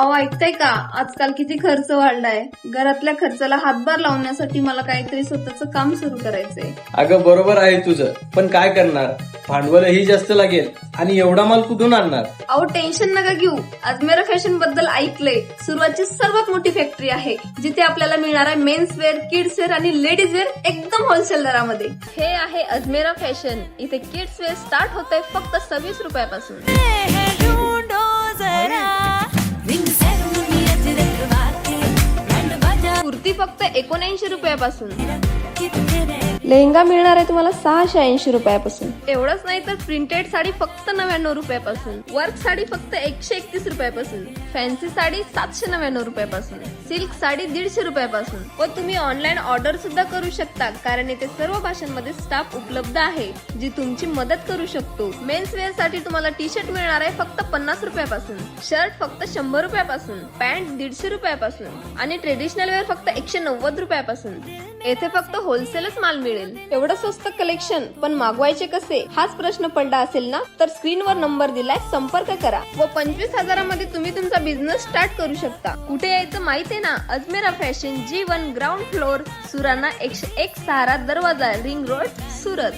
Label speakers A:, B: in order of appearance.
A: अहो ऐकताय का, आजकाल किती खर्च वाढलाय. घरातल्या खर्चाला हातभार लावण्यासाठी मला काहीतरी स्वतःचं काम सुरू करायचंय.
B: अगं बरोबर आहे तुझं, पण काय करणार, भांडवलही जास्त लागेल आणि एवढा माल कुठून आणणार.
A: अहो टेन्शन नका घेऊ, अजमेरा फॅशन बद्दल ऐकलंय. सुरतची सर्वात मोठी फॅक्टरी आहे, जिथे आपल्याला मिळणार आहे मेन्स वेअर, किड्स वेअर आणि लेडीज वेअर एकदम होलसेल दरामध्ये. हे आहे अजमेरा फॅशन. इथे किड्स वेअर स्टार्ट होतंय फक्त 26 रुपयापासून. कुर्ती फक्त 79 रुपयापासून. लेहंगा मिळणार आहे तुम्हाला 680 रुपयापासून. एवढंच नाही तर प्रिंटेड साडी फक्त 99 रुपयापासून. वर्क साडी फक्त 131 रुपयापासून. फॅन्सी साडी 799 रुपयापासून. सिल्क साडी 150 रुपयापासून. व तुम्ही ऑनलाईन ऑर्डर सुद्धा करू शकता, कारण इथे सर्व भाषांमध्ये स्टाफ उपलब्ध आहे, जी तुमची मदत करू शकतो. मेन्स वेअर साठी तुम्हाला टी शर्ट मिळणार आहे फक्त 50 रुपयापासून. शर्ट फक्त 100 रुपयापासून. पॅन्ट 150 रुपयापासून आणि ट्रेडिशनल वेअर फक्त 190 रुपयापासून. येथे फक्त होलसेलच माल मिळेल. एवढं स्वस्त कलेक्शन पण मागवायचे कसे, हाच प्रश्न पडला असेल ना, तर स्क्रीनवर नंबर दिलाय, संपर्क करा व 25,000मध्ये तुम्ही तुमचा बिझनेस स्टार्ट करू शकता. कुठे यायचं माहिती आहे ना, Ajmera fashion, G1 ground floor, Surana 101 सहारा दरवाजा, रिंग रोड, सुरत.